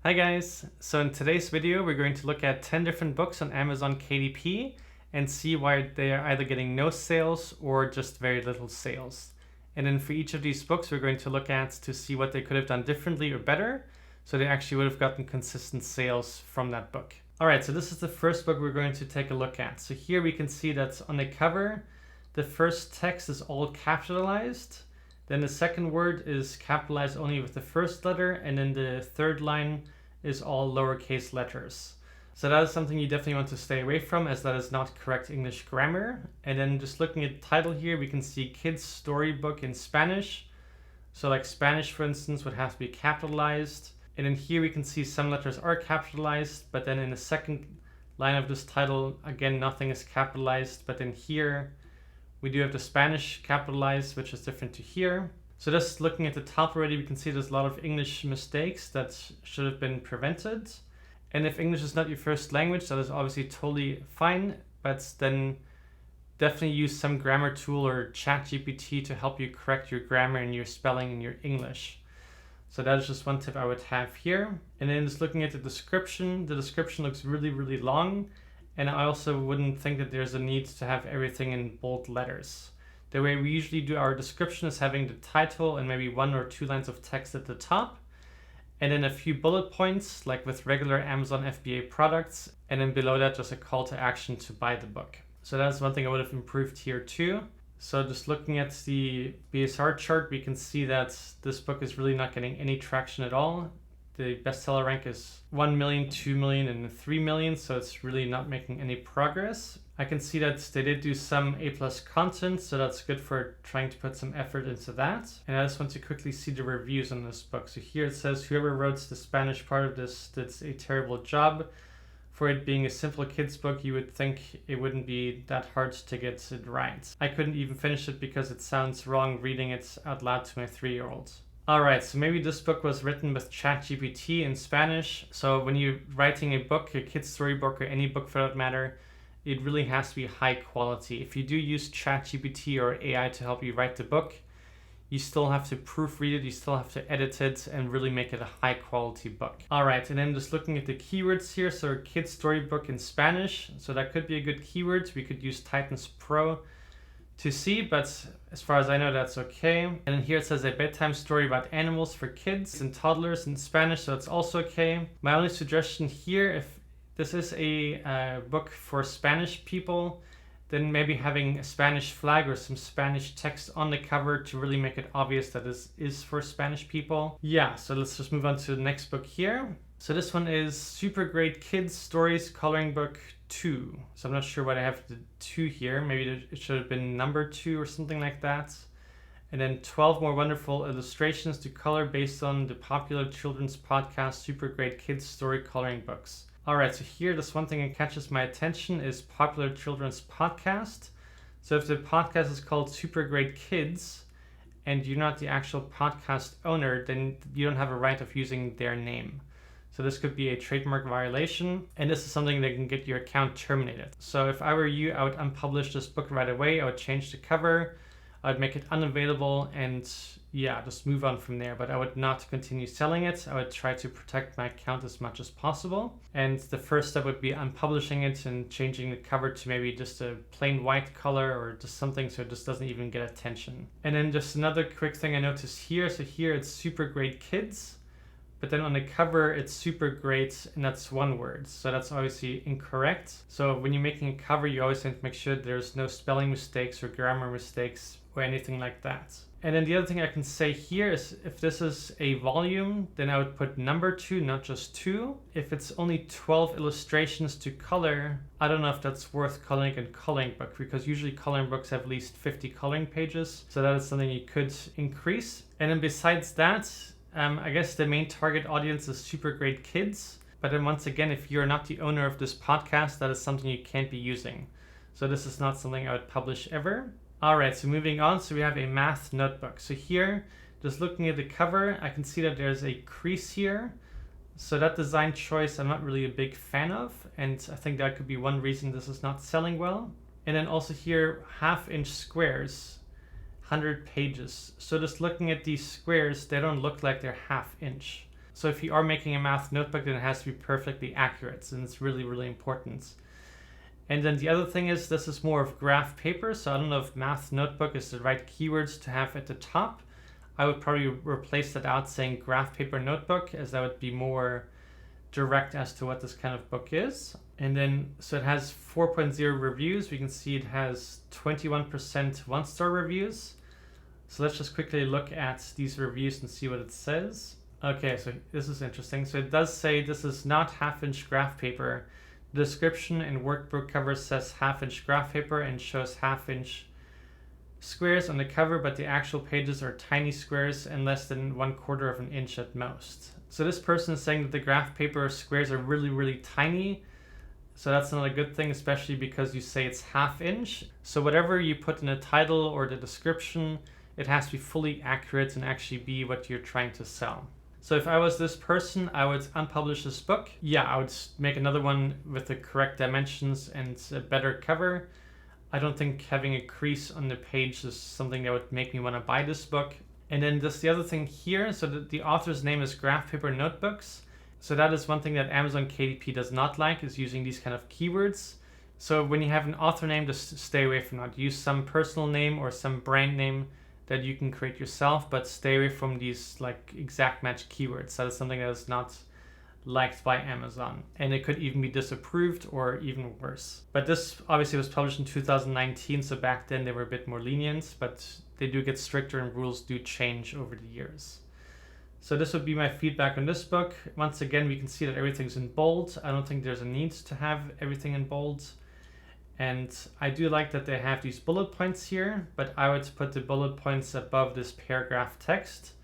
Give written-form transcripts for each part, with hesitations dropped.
Hi guys! So in today's video we're going to look at 10 different books on Amazon KDP and see why they are either getting no sales or just very little sales. And then for each of these books we're going to look at to see what they could have done differently or better so they actually would have gotten consistent sales from that book. Alright, so this is the first book we're going to take a look at. So here we can see that on the cover the first text is all capitalized. Then the second word is capitalized only with the first letter, and then the third line is all lowercase letters. So that is something you definitely want to stay away from, as that is not correct English grammar. And then just looking at the title here, we can see kids storybook in Spanish. So like Spanish, for instance, would have to be capitalized. And then here we can see some letters are capitalized, but then in the second line of this title, again, nothing is capitalized. But then here, we do have the Spanish capitalized, which is different to here. So just looking at the top already, we can see there's a lot of English mistakes that should have been prevented. And if English is not your first language, that is obviously totally fine, but then definitely use some grammar tool or ChatGPT to help you correct your grammar and your spelling and your English. So that is just one tip I would have here. And then just looking at the description looks really, really long. And I also wouldn't think that there's a need to have everything in bold letters. The way we usually do our description is having the title and maybe 1 or 2 lines of text at the top, and then a few bullet points like with regular Amazon FBA products, and then below that just a call to action to buy the book. So that's one thing I would have improved here too. So just looking at the BSR chart, we can see that this book is really not getting any traction at all. The bestseller rank is 1 million, 2 million, and 3 million, so it's really not making any progress. I can see that they did do some A+ content, so that's good for trying to put some effort into that. And I just want to quickly see the reviews on this book. So here it says, whoever wrote the Spanish part of this did a terrible job. For it being a simple kids book, you would think it wouldn't be that hard to get it right. I couldn't even finish it because it sounds wrong reading it out loud to my 3-year-old. Alright, so maybe this book was written with ChatGPT in Spanish. So when you're writing a book, a kid's storybook, or any book for that matter, it really has to be high quality. If you do use ChatGPT or AI to help you write the book, you still have to proofread it, you still have to edit it, and really make it a high quality book. Alright, and then just looking at the keywords here, so kid's storybook in Spanish. So that could be a good keyword. We could use Titans Pro to see, but as far as I know, that's okay. And then here it says a bedtime story about animals for kids and toddlers in Spanish, so it's also okay. My only suggestion here, if this is a book for Spanish people, then maybe having a Spanish flag or some Spanish text on the cover to really make it obvious that this is for Spanish people. Yeah, so let's just move on to the next book here. So this one is Super Great Kids Stories Coloring Book 2. So I'm not sure why I have the 2 here. Maybe it should have been number 2 or something like that. And then 12 more wonderful illustrations to color based on the popular children's podcast Super Great Kids Story Coloring Books. Alright, so here this one thing that catches my attention is popular children's podcast. So if the podcast is called Super Great Kids and you're not the actual podcast owner, then you don't have a right of using their name. So this could be a trademark violation, and this is something that can get your account terminated. So if I were you, I would unpublish this book right away. I would change the cover, I would make it unavailable, and yeah, just move on from there. But I would not continue selling it. I would try to protect my account as much as possible. And the first step would be unpublishing it and changing the cover to maybe just a plain white color or just something so it just doesn't even get attention. And then just another quick thing I noticed here. So here it's Super Great Kids, but then on the cover it's Super Great, and that's one word. So that's obviously incorrect. So when you're making a cover, you always have to make sure there's no spelling mistakes or grammar mistakes or anything like that. And then the other thing I can say here is if this is a volume, then I would put number 2, not just 2. If it's only 12 illustrations to color, I don't know if that's worth calling a coloring book, because usually coloring books have at least 50 coloring pages. So that is something you could increase. And then besides that, I guess the main target audience is Super Great Kids. But then once again, if you're not the owner of this podcast, that is something you can't be using. So this is not something I would publish ever. Alright, so moving on, so we have a math notebook. So here, just looking at the cover, I can see that there's a crease here. So that design choice I'm not really a big fan of, and I think that could be one reason this is not selling well. And then also here, 1/2-inch squares, 100 pages. So just looking at these squares, they don't look like they're 1/2 inch. So if you are making a math notebook, then it has to be perfectly accurate, and it's really, really important. And then the other thing is this is more of graph paper, so I don't know if math notebook is the right keywords to have at the top. I would probably replace that out saying graph paper notebook, as that would be more direct as to what this kind of book is. And then, so it has 4.0 reviews. We can see it has 21% one-star reviews. So let's just quickly look at these reviews and see what it says. Okay, so this is interesting. So it does say this is not half-inch graph paper. The description and workbook cover says half-inch graph paper and shows half-inch squares on the cover, but the actual pages are tiny squares and less than 1/4 of an inch at most. So this person is saying that the graph paper squares are really, really tiny. So that's not a good thing, especially because you say it's half-inch. So whatever you put in the title or the description, it has to be fully accurate and actually be what you're trying to sell. So if I was this person, I would unpublish this book. Yeah, I would make another one with the correct dimensions and a better cover. I don't think having a crease on the page is something that would make me want to buy this book. And then this the other thing here, so the author's name is Graph Paper Notebooks. So that is one thing that Amazon KDP does not like, is using these kind of keywords. So when you have an author name, just stay away from that. Use some personal name or some brand name that you can create yourself, but stay away from these like exact match keywords. That is something that is not liked by Amazon, and it could even be disapproved or even worse. But this obviously was published in 2019, so back then they were a bit more lenient, but they do get stricter and rules do change over the years. So this would be my feedback on this book. Once again, we can see that everything's in bold. I don't think there's a need to have everything in bold. And I do like that they have these bullet points here, but I would put the bullet points above this paragraph text,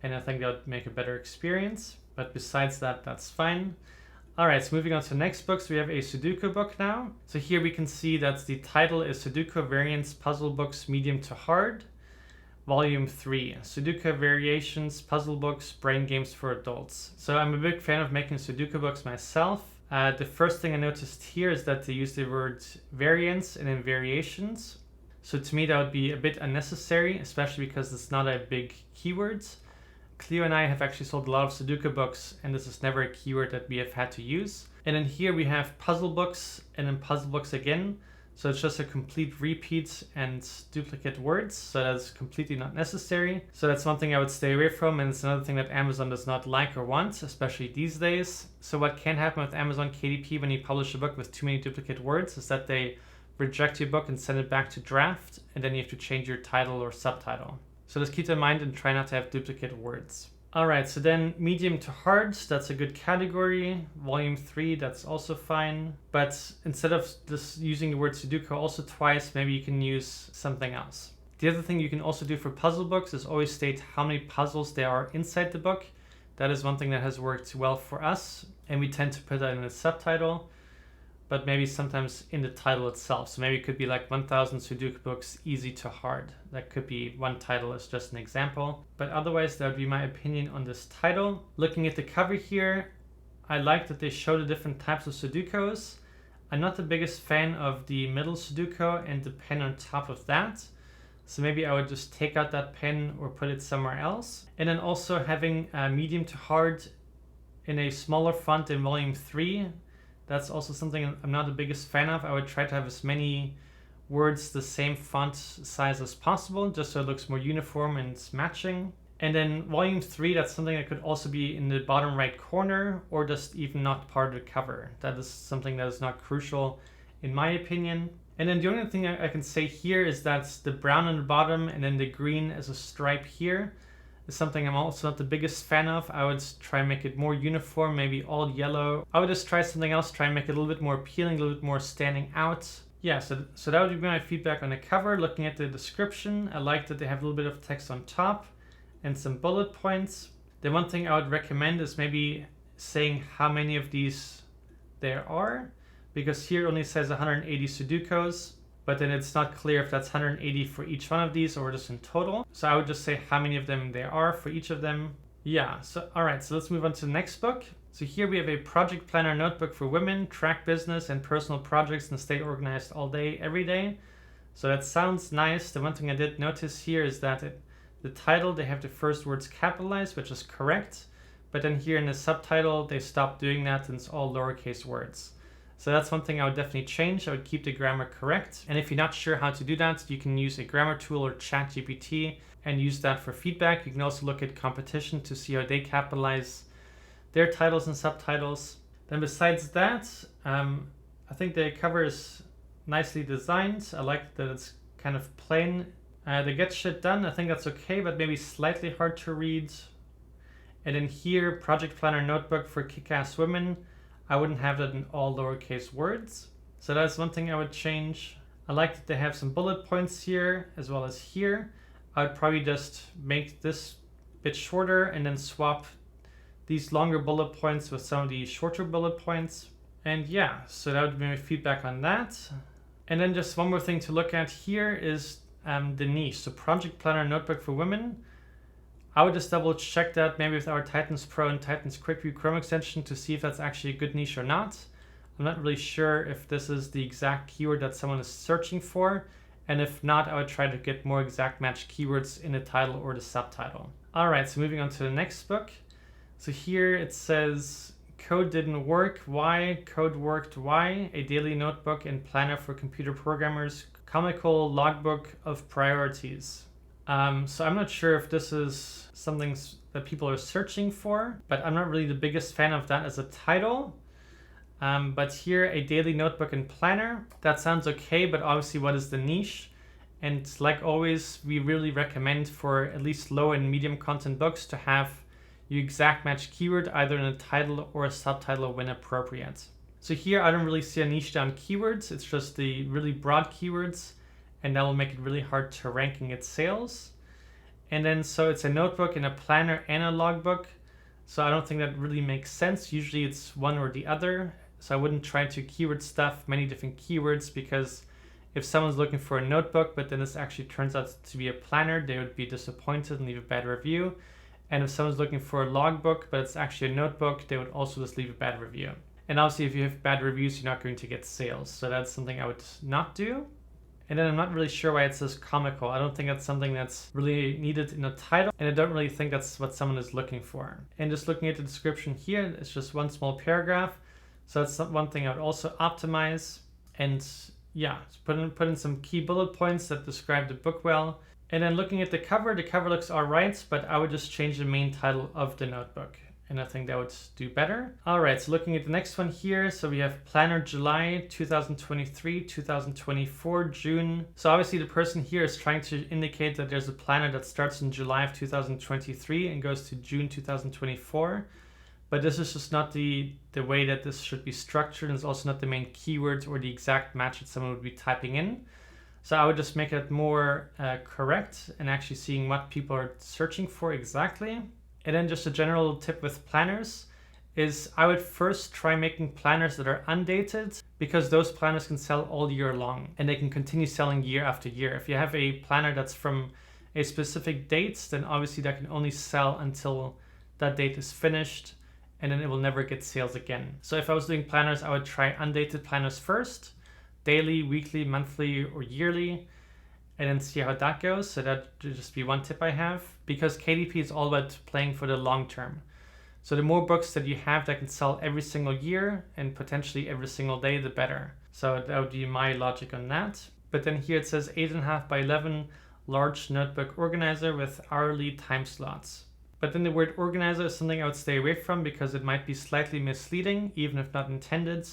and I think that would make a better experience. But besides that, that's fine. All right, so moving on to the next book. So we have a Sudoku book now. So here we can see that the title is Sudoku Variants Puzzle Books Medium to Hard, Volume 3, Sudoku Variations Puzzle Books Brain Games for Adults. So I'm a big fan of making Sudoku books myself. The first thing I noticed here is that they use the word variants and then variations. So to me that would be a bit unnecessary, especially because it's not a big keyword. Cleo and I have actually sold a lot of Sudoku books, and this is never a keyword that we have had to use. And then here we have puzzle books and then puzzle books again. So it's just a complete repeat and duplicate words. So that's completely not necessary. So that's one thing I would stay away from. And it's another thing that Amazon does not like or want, especially these days. So what can happen with Amazon KDP when you publish a book with too many duplicate words is that they reject your book and send it back to draft. And then you have to change your title or subtitle. So just keep that in mind and try not to have duplicate words. All right, so then medium to hard, that's a good category. Volume 3, that's also fine. But instead of just using the word Sudoku also twice, maybe you can use something else. The other thing you can also do for puzzle books is always state how many puzzles there are inside the book. That is one thing that has worked well for us, and we tend to put that in the subtitle, but maybe sometimes in the title itself. So maybe it could be like 1000 Sudoku books easy to hard. That could be one title as just an example. But otherwise, that would be my opinion on this title. Looking at the cover here, I like that they show the different types of Sudokus. I'm not the biggest fan of the middle Sudoku and the pen on top of that. So maybe I would just take out that pen or put it somewhere else. And then also having medium to hard in a smaller font in volume 3. That's also something I'm not the biggest fan of. I would try to have as many words the same font size as possible, just so it looks more uniform and matching. And then volume 3, that's something that could also be in the bottom right corner or just even not part of the cover. That is something that is not crucial in my opinion. And then the only thing I can say here is that the brown on the bottom and then the green as a stripe here is something I'm also not the biggest fan of. I would try and make it more uniform, maybe all yellow. I would just try something else, try and make it a little bit more appealing, a little bit more standing out. Yeah, so that would be my feedback on the cover. Looking at the description, I like that they have a little bit of text on top and some bullet points. The one thing I would recommend is maybe saying how many of these there are, because here it only says 180 Sudokus. But then it's not clear if that's 180 for each one of these or just in total. So I would just say how many of them there are for each of them. Yeah, so all right, so let's move on to the next book. So here we have a project planner notebook for women, track business and personal projects and stay organized all day, every day. So that sounds nice. The one thing I did notice here is that the title, they have the first words capitalized, which is correct. but then here in the subtitle, they stopped doing that and it's all lowercase words. So that's one thing I would definitely change. I would keep the grammar correct. And if you're not sure how to do that, you can use a grammar tool or ChatGPT and use that for feedback. You can also look at competition to see how they capitalize their titles and subtitles. Then besides that, I think the cover is nicely designed. I like that it's kind of plain. The get shit done, I think that's okay, but maybe slightly hard to read. And then here, project planner notebook for kick-ass women. I wouldn't have that in all lowercase words. So that's one thing I would change. I like that they have some bullet points here as well as here. I would probably just make this bit shorter and then swap these longer bullet points with some of these shorter bullet points. And yeah, so that would be my feedback on that. And then just one more thing to look at here is the niche. So project planner notebook for women. I would just double check that maybe with our Titans Pro and Titans Quick View Chrome extension to see if that's actually a good niche or not. I'm not really sure if this is the exact keyword that someone is searching for. And if not, I would try to get more exact match keywords in the title or the subtitle. All right, so moving on to the next book. So here it says, code didn't work, why? Code worked, why? A daily notebook and planner for computer programmers, comical logbook of priorities. So I'm not sure if this is something that people are searching for, but I'm not really the biggest fan of that as a title. But here, a daily notebook and planner, that sounds okay, but obviously what is the niche? And like always, we really recommend for at least low and medium content books to have your exact match keyword either in a title or a subtitle when appropriate. So here I don't really see a niche down keywords, it's just the really broad keywords, and that will make it really hard to rank and get sales. And then so it's a notebook and a planner and a logbook. So I don't think that really makes sense. Usually it's one or the other. So I wouldn't try to keyword stuff many different keywords, because if someone's looking for a notebook, but then this actually turns out to be a planner, they would be disappointed and leave a bad review. And if someone's looking for a logbook, but it's actually a notebook, they would also just leave a bad review. And obviously if you have bad reviews, you're not going to get sales. So that's something I would not do. And then I'm not really sure why it says comical. I don't think that's something that's really needed in a title, and I don't really think that's what someone is looking for. And just looking at the description here, it's just one small paragraph. So that's one thing I would also optimize. And yeah, put in some key bullet points that describe the book well. And then looking at the cover looks all right, but I would just change the main title of the notebook. And I think that would do better. All right, so looking at the next one here. So we have Planner July 2023, 2024, June. So obviously the person here is trying to indicate that there's a planner that starts in July of 2023 and goes to June 2024. But this is just not the way that this should be structured. And it's also not the main keywords or the exact match that someone would be typing in. So I would just make it more correct and actually seeing what people are searching for exactly. And then just a general tip with planners is I would first try making planners that are undated, because those planners can sell all year long and they can continue selling year after year. If you have a planner that's from a specific date, then obviously that can only sell until that date is finished, and then it will never get sales again. So if I was doing planners, I would try undated planners first, daily, weekly, monthly, or yearly, and then see how that goes. So that would just be one tip I have, because KDP is all about playing for the long term. So the more books that you have that can sell every single year and potentially every single day, the better. So that would be my logic on that. But then here it says 8.5 by 11 large notebook organizer with hourly time slots. But then the word organizer is something I would stay away from, because it might be slightly misleading, even if not intended,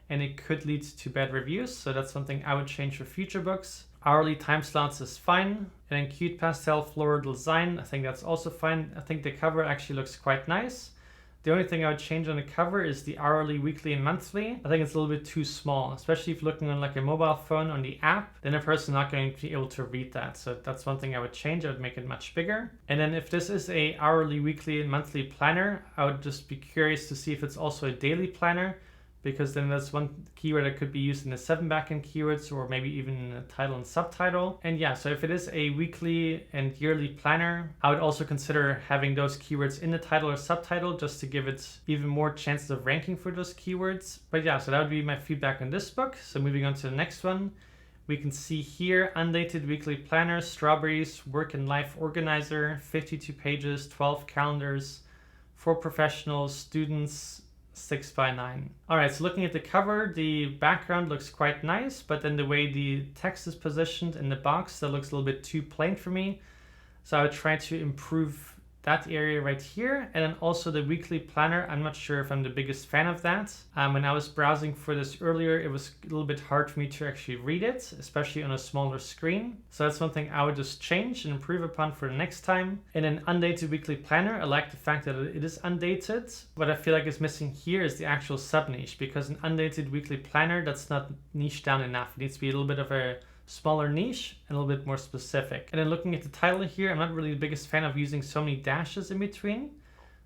and it could lead to bad reviews. So that's something I would change for future books. Hourly time slots is fine. And then cute pastel floral design, I think that's also fine. I think the cover actually looks quite nice. The only thing I would change on the cover is the hourly, weekly, and monthly. I think it's a little bit too small, especially if you're looking on like a mobile phone on the app, then a person's not going to be able to read that. So that's one thing I would change. I would make it much bigger. And then if this is a hourly, weekly, and monthly planner, I would just be curious to see if it's also a daily planner, because then that's one keyword that could be used in the 7 backend keywords, or maybe even in the title and subtitle. And yeah, so if it is a weekly and yearly planner, I would also consider having those keywords in the title or subtitle, just to give it even more chances of ranking for those keywords. But yeah, so that would be my feedback on this book. So moving on to the next one, we can see here undated weekly planner, strawberries, work and life organizer, 52 pages, 12 calendars, for professionals, students, 6x9. All right, so looking at the cover, the background looks quite nice, but then the way the text is positioned in the box, that looks a little bit too plain for me. So I would try to improve that area right here. And then also the weekly planner, I'm not sure if I'm the biggest fan of that. When I was browsing for this earlier, it was a little bit hard for me to actually read it, especially on a smaller screen. So that's one thing I would just change and improve upon for the next time. In an undated weekly planner, I like the fact that it is undated. What I feel like is missing here is the actual sub niche, because an undated weekly planner, that's not niche down enough. It needs to be a little bit of a smaller niche and a little bit more specific. And then looking at the title here, I'm not really the biggest fan of using so many dashes in between.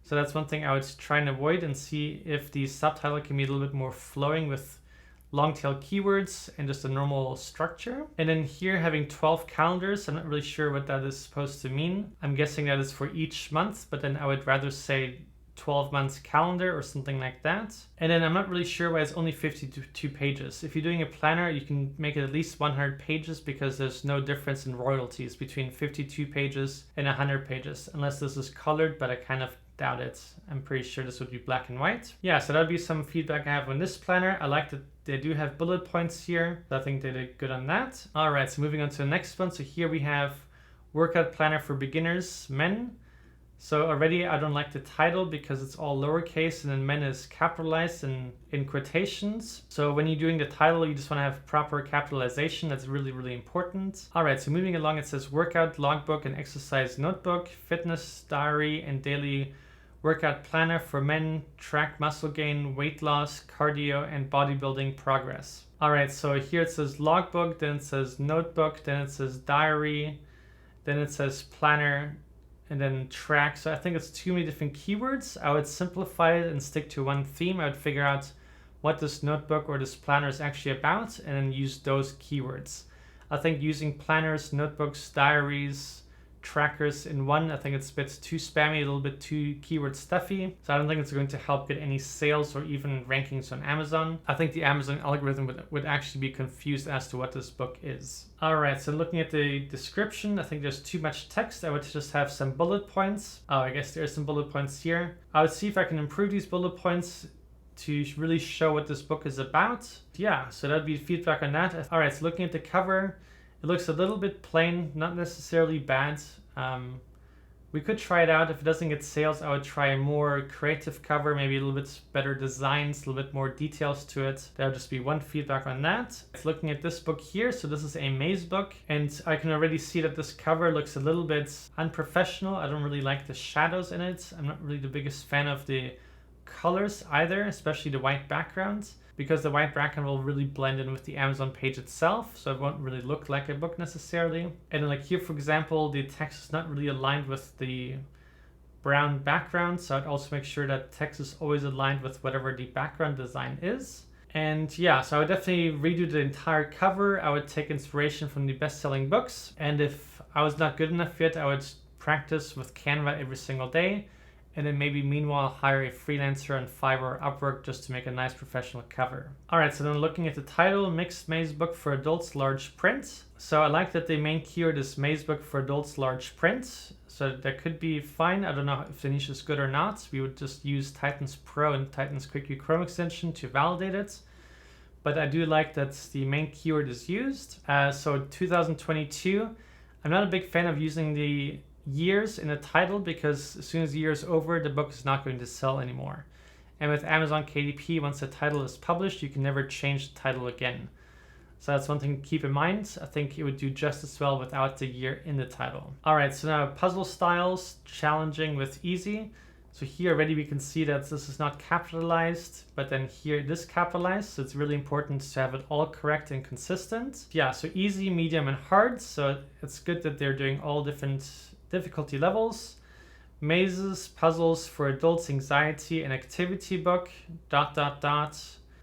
So that's one thing I would try and avoid, and see if the subtitle can be a little bit more flowing with long tail keywords and just a normal structure. And then here having 12 calendars, I'm not really sure what that is supposed to mean. I'm guessing that is for each month, but then I would rather say 12 months calendar or something like that. And then I'm not really sure why it's only 52 pages. If you're doing a planner, you can make it at least 100 pages, because there's no difference in royalties between 52 pages and 100 pages, unless this is colored, but I kind of doubt it. I'm pretty sure this would be black and white. Yeah, so that'd be some feedback I have on this planner. I like that they do have bullet points here. I think they did good on that. All right, so moving on to the next one. So here we have workout planner for beginners, men. So already I don't like the title because it's all lowercase and then men is capitalized and in quotations. So when you're doing the title, you just want to have proper capitalization. That's really, really important. All right, so moving along, it says workout logbook and exercise notebook, fitness diary and daily workout planner for men, track muscle gain, weight loss, cardio, and bodybuilding progress. All right, so here it says logbook, then it says notebook, then it says diary, then it says planner, and then track. So I think it's too many different keywords. I would simplify it and stick to one theme. I would figure out what this notebook or this planner is actually about and then use those keywords. I think using planners, notebooks, diaries, trackers in one, I think it's a bit too spammy, a little bit too keyword stuffy. So I don't think it's going to help get any sales or even rankings on Amazon. I think the Amazon algorithm would actually be confused as to what this book is. All right, so looking at the description, I think there's too much text. I would just have some bullet points. Oh, I guess there's some bullet points here. I would see if I can improve these bullet points to really show what this book is about. Yeah, so that'd be feedback on that. All right, so looking at the cover, it looks a little bit plain, not necessarily bad. We could try it out. If it doesn't get sales, I would try a more creative cover, maybe a little bit better designs, a little bit more details to it. That would just be one feedback on that. It's looking at this book here. So this is a maze book, and I can already see that this cover looks a little bit unprofessional. I don't really like the shadows in it. I'm not really the biggest fan of the colors either, especially the white background, because the white background will really blend in with the Amazon page itself, so it won't really look like a book necessarily. And then like here, for example, the text is not really aligned with the brown background, so I'd also make sure that text is always aligned with whatever the background design is. And yeah, so I would definitely redo the entire cover. I would take inspiration from the best-selling books, and if I was not good enough yet, I would practice with Canva every single day, and then maybe meanwhile hire a freelancer on Fiverr or Upwork just to make a nice professional cover. All right, so then looking at the title, Mixed Maze Book for Adults, Large Print. So I like that the main keyword is Maze Book for Adults, Large Print. So that could be fine. I don't know if the niche is good or not. We would just use Titans Pro and Titans Quick View Chrome extension to validate it. But I do like that the main keyword is used. So 2022, I'm not a big fan of using the years in the title, because as soon as the year is over, the book is not going to sell anymore. And with Amazon KDP, once the title is published, you can never change the title again. So that's one thing to keep in mind. I think it would do just as well without the year in the title. All right, so now puzzle styles, challenging with easy. So here already we can see that this is not capitalized, but then here it is capitalized. So it's really important to have it all correct and consistent. Yeah, so easy, medium, and hard. So it's good that they're doing all different difficulty levels. Mazes, puzzles for adults, anxiety and activity book, ...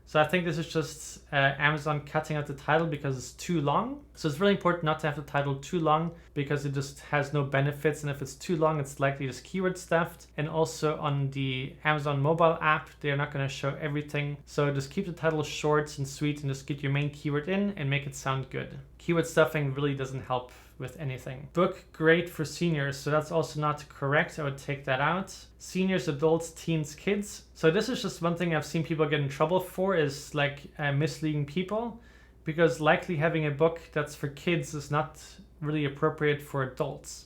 So I think this is just Amazon cutting out the title because it's too long. So it's really important not to have the title too long, because it just has no benefits. And if it's too long, it's likely just keyword stuffed. And also on the Amazon mobile app, they're not going to show everything. So just keep the title short and sweet and just get your main keyword in and make it sound good. Keyword stuffing really doesn't help with anything. Book great for seniors, so that's also not correct. I would take that out. Seniors, adults, teens, kids. So this is just one thing I've seen people get in trouble for, is like misleading people, because likely having a book that's for kids is not really appropriate for adults.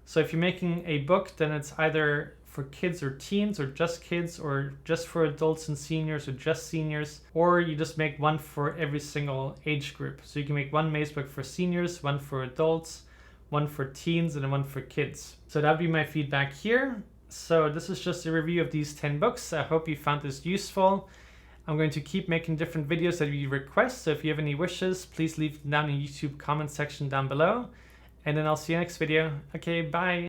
So if you're making a book, then it's either for kids or teens, or just for adults and seniors, or just seniors, or you just make one for every single age group. So you can make one maze book for seniors, one for adults, one for teens, and then one for kids. So that'd be my feedback here. So this is just a review of these 10 books. I hope you found this useful. I'm going to keep making different videos that you request, so if you have any wishes, please leave them down in the YouTube comment section down below. And then I'll see you next video. Okay, bye!